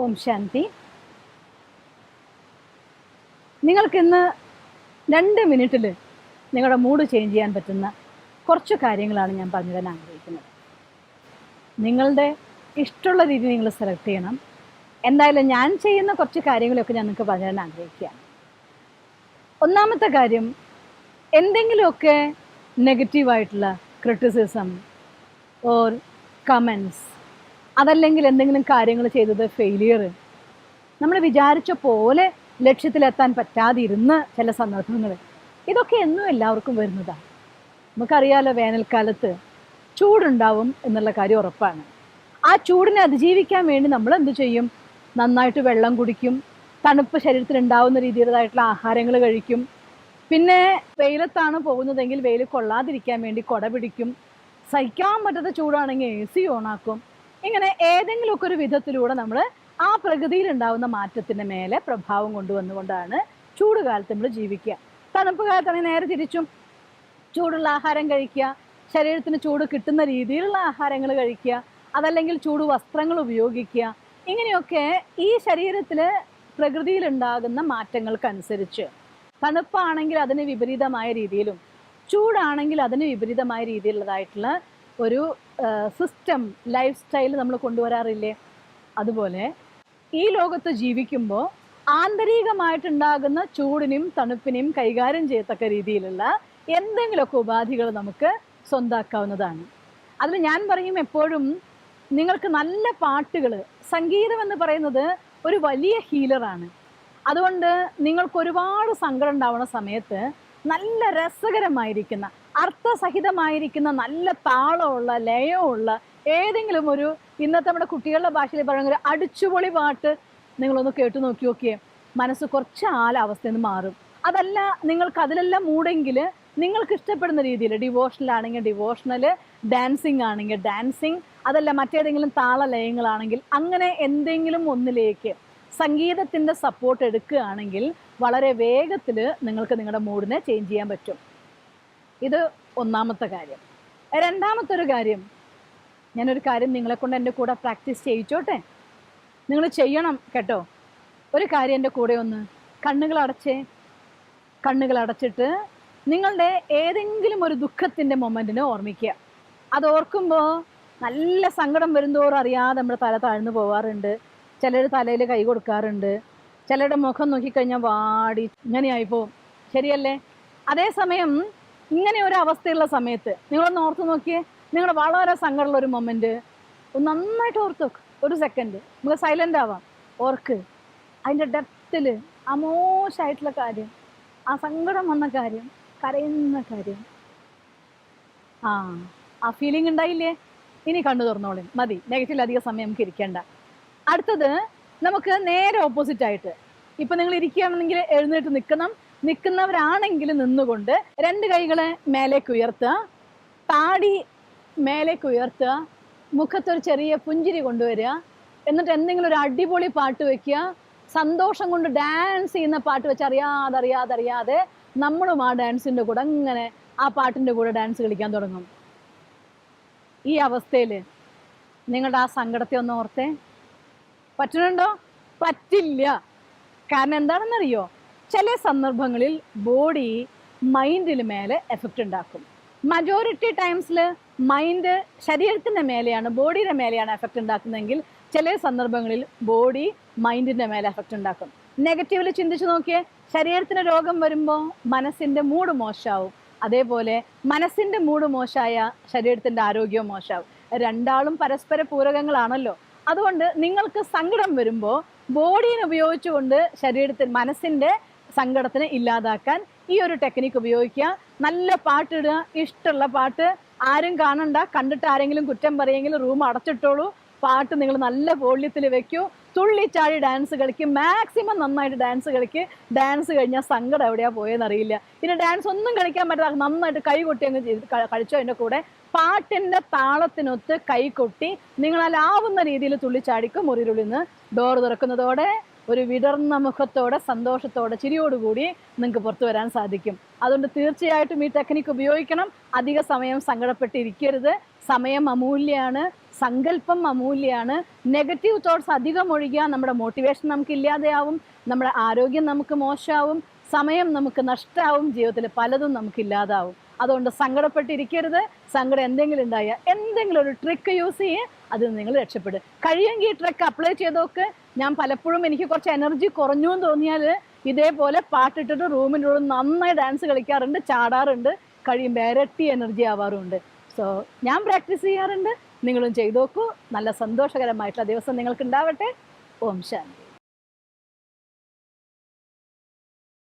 ഓം ശാന്തി. നിങ്ങൾക്കിന്ന് 2 മിനിറ്റിൽ നിങ്ങളുടെ mood change ചെയ്യാൻ പറ്റുന്ന കുറച്ച് കാര്യങ്ങളാണ് ഞാൻ പറഞ്ഞു തരാൻ ആഗ്രഹിക്കുന്നത്. നിങ്ങളുടെ ഇഷ്ടമുള്ള രീതി നിങ്ങൾ സെലക്ട് ചെയ്യണം. എന്തായാലും ഞാൻ ചെയ്യുന്ന കുറച്ച് കാര്യങ്ങളൊക്കെ ഞാൻ നിങ്ങൾക്ക് പറഞ്ഞു തരാൻ ആഗ്രഹിക്കുകയാണ്. ഒന്നാമത്തെ കാര്യം, എന്തെങ്കിലുമൊക്കെ നെഗറ്റീവായിട്ടുള്ള ക്രിറ്റിസിസം ഓർ കമൻസ്, അതല്ലെങ്കിൽ എന്തെങ്കിലും കാര്യങ്ങൾ ചെയ്തത് ഫെയിലിയർ, നമ്മൾ വിചാരിച്ച പോലെ ലക്ഷ്യത്തിലെത്താൻ പറ്റാതിരുന്ന ചില സന്ദർഭങ്ങൾ, ഇതൊക്കെ എന്നും എല്ലാവർക്കും വരുന്നതാണ്. നമുക്കറിയാലോ, വേനൽക്കാലത്ത് ചൂടുണ്ടാവും എന്നുള്ള കാര്യം ഉറപ്പാണ്. ആ ചൂടിനെ അതിജീവിക്കാൻ വേണ്ടി നമ്മൾ എന്ത് ചെയ്യും? നന്നായിട്ട് വെള്ളം കുടിക്കും, തണുപ്പ് ശരീരത്തിൽ ഉണ്ടാവുന്ന രീതിയിലുള്ളതായിട്ടുള്ള ആഹാരങ്ങൾ കഴിക്കും. പിന്നെ വെയിലത്താണ് പോകുന്നതെങ്കിൽ വെയിൽ കൊള്ളാതിരിക്കാൻ വേണ്ടി കുട പിടിക്കും. സഹിക്കാൻ പറ്റാത്ത ചൂടാണെങ്കിൽ AC ഓണാക്കും. ഇങ്ങനെ ഏതെങ്കിലുമൊക്കെ ഒരു വിധത്തിലൂടെ നമ്മൾ ആ പ്രകൃതിയിൽ ഉണ്ടാകുന്ന മാറ്റത്തിൻ്റെ മേലെ പ്രഭാവം കൊണ്ടുവന്നുകൊണ്ടാണ് ചൂട് കാലത്ത് നമ്മൾ ജീവിക്കുക. തണുപ്പ് കാലത്താണെങ്കിൽ നേരെ തിരിച്ചും ചൂടുള്ള ആഹാരം കഴിക്കുക, ശരീരത്തിന് ചൂട് കിട്ടുന്ന രീതിയിലുള്ള ആഹാരങ്ങൾ കഴിക്കുക, അതല്ലെങ്കിൽ ചൂട് വസ്ത്രങ്ങൾ ഉപയോഗിക്കുക. ഇങ്ങനെയൊക്കെ ഈ ശരീരത്തിൽ പ്രകൃതിയിലുണ്ടാകുന്ന മാറ്റങ്ങൾക്കനുസരിച്ച് തണുപ്പാണെങ്കിൽ അതിന് വിപരീതമായ രീതിയിലും ചൂടാണെങ്കിൽ അതിന് വിപരീതമായ രീതിയിലുള്ളതായിട്ടുള്ള ഒരു സിസ്റ്റം, ലൈഫ് സ്റ്റൈൽ നമ്മൾ കൊണ്ടുവരാറില്ലേ? അതുപോലെ ഈ ലോകത്ത് ജീവിക്കുമ്പോൾ ആന്തരികമായിട്ടുണ്ടാകുന്ന ചൂടിനെയും തണുപ്പിനെയും കൈകാര്യം ചെയ്യത്തക്ക രീതിയിലുള്ള എന്തെങ്കിലുമൊക്കെ ഉപാധികൾ നമുക്ക് സ്വന്തമാക്കാവുന്നതാണ്. അതിൽ ഞാൻ പറയും എപ്പോഴും, നിങ്ങൾക്ക് നല്ല പാട്ടുകൾ, സംഗീതം എന്ന് പറയുന്നത് ഒരു വലിയ ഹീലറാണ്. അതുകൊണ്ട് നിങ്ങൾക്ക് ഒരുപാട് സങ്കടം ഉണ്ടാവുന്ന സമയത്ത് നല്ല രസകരമായിരിക്കുന്ന, അർത്ഥസഹിതമായിരിക്കുന്ന, നല്ല താളമുള്ള, ലയമുള്ള ഏതെങ്കിലും ഒരു, ഇന്നത്തെ നമ്മുടെ കുട്ടികളുടെ ഭാഷയിൽ പറയുന്ന ഒരു അടിച്ചുപൊളി പാട്ട് നിങ്ങളൊന്ന് കേട്ടു നോക്കിയേ, മനസ്സ് കുറച്ച് അവസ്ഥയിൽ നിന്ന് മാറും. അതല്ല നിങ്ങൾക്ക് അതിലെല്ലാം മൂടെങ്കിൽ നിങ്ങൾക്ക് ഇഷ്ടപ്പെടുന്ന രീതിയിൽ, ഡിവോഷണൽ ആണെങ്കിൽ ഡിവോഷണൽ, ഡാൻസിങ് ആണെങ്കിൽ ഡാൻസിങ്, അതല്ല മറ്റേതെങ്കിലും താളലയങ്ങളാണെങ്കിൽ അങ്ങനെ എന്തെങ്കിലും ഒന്നിലേക്ക് സംഗീതത്തിൻ്റെ സപ്പോർട്ട് എടുക്കുകയാണെങ്കിൽ വളരെ വേഗത്തിൽ നിങ്ങൾക്ക് നിങ്ങളുടെ മൂഡിനെ ചേഞ്ച് ചെയ്യാൻ പറ്റും. ഇത് ഒന്നാമത്തെ കാര്യം. രണ്ടാമത്തെ ഒരു കാര്യം, ഞാനൊരു കാര്യം നിങ്ങളെ കൊണ്ട് എൻ്റെ കൂടെ പ്രാക്ടീസ് ചെയ്യിച്ചോട്ടെ? നിങ്ങൾ ചെയ്യണം കേട്ടോ. ഒരു കാര്യം എൻ്റെ കൂടെ ഒന്ന് കണ്ണുകൾ അടച്ചിട്ട് നിങ്ങളുടെ ഏതെങ്കിലും ഒരു ദുഃഖത്തിൻ്റെ മൊമെൻറ്റിനെ ഓർമ്മിക്കുക. അത് ഓർക്കുമ്പോൾ നല്ല സങ്കടം വരുന്തോറും അറിയാതെ നമ്മുടെ തല താഴ്ന്നു പോവാറുണ്ട്. ചിലർ തലയിൽ കൈ കൊടുക്കാറുണ്ട്, ചിലരുടെ മുഖം നോക്കിക്കഴിഞ്ഞാൽ വാടി ഇങ്ങനെയായിപ്പോവും. ശരിയല്ലേ? അതേസമയം ഇങ്ങനെ ഒരു അവസ്ഥയുള്ള സമയത്ത് നിങ്ങളൊന്ന് ഓർത്ത് നോക്കിയേ, നിങ്ങൾ വളരെ സങ്കടമുള്ള ഒരു മൊമെൻറ്റ് ഒന്ന് നന്നായിട്ട് ഓർത്ത് നോക്ക്. ഒരു സെക്കൻഡ് നമുക്ക് സൈലൻ്റ് ആവാം. ഓർക്ക് അതിൻ്റെ ഡെപ്തിൽ ആ മോശമായിട്ടുള്ള കാര്യം, ആ സങ്കടം വന്ന കാര്യം, കരയുന്ന കാര്യം, ആ ഫീലിംഗ് ഉണ്ടായില്ലേ? ഇനി കണ്ണു തുറന്നോളും, മതി. നെഗറ്റീവിൽ അധികം സമയം നമുക്ക് ഇരിക്കേണ്ട. അടുത്തത് നമുക്ക് നേരെ ഓപ്പോസിറ്റ് ആയിട്ട്, ഇപ്പം നിങ്ങൾ ഇരിക്കുകയാണെങ്കിൽ എഴുന്നേറ്റ് നിൽക്കണം. നിൽക്കുന്നവരാണെങ്കിൽ നിന്നുകൊണ്ട് 2 കൈകളെ മേലേക്ക് ഉയർത്തുക, താടി മേലേക്ക് ഉയർത്തുക, മുഖത്തൊരു ചെറിയ പുഞ്ചിരി കൊണ്ടുവരിക. എന്നിട്ട് എന്തെങ്കിലും ഒരു അടിപൊളി പാട്ട് വയ്ക്കുക. സന്തോഷം കൊണ്ട് ഡാൻസ് ചെയ്യുന്ന പാട്ട് വെച്ച് അറിയാതെ നമ്മളും ആ ഡാൻസിൻ്റെ കൂടെ അങ്ങനെ ആ പാട്ടിൻ്റെ കൂടെ ഡാൻസ് കളിക്കാൻ തുടങ്ങും. ഈ അവസ്ഥയിൽ നിങ്ങളുടെ ആ സങ്കടത്തെ ഒന്ന് ഓർത്തേ. പറ്റുന്നുണ്ടോ? പറ്റില്ല. കാരണം എന്താണെന്നറിയോ? ചില സന്ദർഭങ്ങളിൽ ബോഡി മൈൻഡിൽ മേലെ എഫക്റ്റ് ഉണ്ടാക്കും. മജോറിറ്റി ടൈംസിൽ മൈൻഡ് ശരീരത്തിൻ്റെ മേലെയാണ്, ബോഡിയുടെ മേലെയാണ് എഫക്റ്റ് ഉണ്ടാക്കുന്നതെങ്കിൽ ചില സന്ദർഭങ്ങളിൽ ബോഡി മൈൻഡിൻ്റെ മേലെ എഫക്റ്റ് ഉണ്ടാക്കും. നെഗറ്റീവിൽ ചിന്തിച്ച് നോക്കിയേ, ശരീരത്തിന് രോഗം വരുമ്പോൾ മനസ്സിൻ്റെ മൂഡ് മോശമാവും. അതേപോലെ മനസ്സിൻ്റെ മൂഡ് മോശമായ ശരീരത്തിൻ്റെ ആരോഗ്യവും മോശമാവും. രണ്ടാളും പരസ്പര പൂരകങ്ങളാണല്ലോ. അതുകൊണ്ട് നിങ്ങൾക്ക് സങ്കടം വരുമ്പോൾ ബോഡീനെ ഉപയോഗിച്ചുകൊണ്ട് മനസ്സിൻ്റെ സങ്കടത്തിനെ ഇല്ലാതാക്കാൻ ഈ ഒരു ടെക്നിക്ക് ഉപയോഗിക്കുക. നല്ല പാട്ടിടുക, ഇഷ്ടമുള്ള പാട്ട്, ആരും കാണണ്ട. കണ്ടിട്ട് ആരെങ്കിലും കുറ്റം പറയുമെങ്കിൽ റൂം അടച്ചിട്ടോളൂ. പാട്ട് നിങ്ങൾ നല്ല വോള്യത്തിൽ വെക്കൂ, തുള്ളിച്ചാടി ഡാൻസ് കളിക്കും, മാക്സിമം നന്നായിട്ട് ഡാൻസ് കളിക്ക്. ഡാൻസ് കഴിഞ്ഞാൽ സങ്കടം എവിടെയാണ് പോയെന്നറിയില്ല. പിന്നെ ഡാൻസ് ഒന്നും കളിക്കാൻ പറ്റാതെ നന്നായിട്ട് കൈ കൊട്ടി അങ്ങ് കളിച്ചോ. അതിൻ്റെ കൂടെ പാട്ടിൻ്റെ താളത്തിനൊത്ത് കൈ കൊട്ടി നിങ്ങളാവുന്ന രീതിയിൽ തുള്ളിച്ചാടിക്കും. മുറിയിലുള്ളിൽ നിന്ന് ഡോർ തുറക്കുന്നതോടെ ഒരു വിടർന്ന മുഖത്തോടെ, സന്തോഷത്തോടെ, ചിരിയോടുകൂടി നിങ്ങൾക്ക് പുറത്തു വരാൻ സാധിക്കും. അതുകൊണ്ട് തീർച്ചയായിട്ടും ഈ ടെക്നിക്ക് ഉപയോഗിക്കണം. അധിക സമയം സങ്കടപ്പെട്ടിരിക്കരുത്. സമയം അമൂല്യമാണ്. സങ്കല്പം അമൂല്യമാണ്. നെഗറ്റീവ് തോട്ട്സ് അധികം ഒഴുകിയാൽ നമ്മുടെ മോട്ടിവേഷൻ നമുക്ക് ഇല്ലാതെയാവും, നമ്മുടെ ആരോഗ്യം നമുക്ക് മോശമാവും, സമയം നമുക്ക് നഷ്ടമാവും, ജീവിതത്തിൽ പലതും നമുക്ക് ഇല്ലാതാവും. അതുകൊണ്ട് സങ്കടപ്പെട്ടിരിക്കരുത്. സങ്കടം എന്തെങ്കിലും ഉണ്ടായാൽ എന്തെങ്കിലും ഒരു ട്രിക്ക് യൂസ് ചെയ്യേ, അതിൽ നിന്ന് നിങ്ങൾ രക്ഷപ്പെടും. കഴിയുമെങ്കിൽ ഈ ട്രിക്ക് അപ്ലൈ ചെയ്തൊക്കെ. ഞാൻ പലപ്പോഴും എനിക്ക് കുറച്ച് എനർജി കുറഞ്ഞു എന്ന് തോന്നിയാൽ ഇതേപോലെ പാട്ടിട്ടിട്ട് റൂമിൻ്റെ ഉള്ളിൽ നന്നായി ഡാൻസ് കളിക്കാറുണ്ട്, ചാടാറുണ്ട്, കഴിയുമ്പോൾ ഇരട്ടി എനർജി ആവാറുണ്ട്. സോ ഞാൻ പ്രാക്ടീസ് ചെയ്യാറുണ്ട്, നിങ്ങളും ചെയ്തു നോക്കൂ. നല്ല സന്തോഷകരമായിട്ടുള്ള ദിവസം നിങ്ങൾക്ക് ഉണ്ടാവട്ടെ. ഓം ശാന്തി.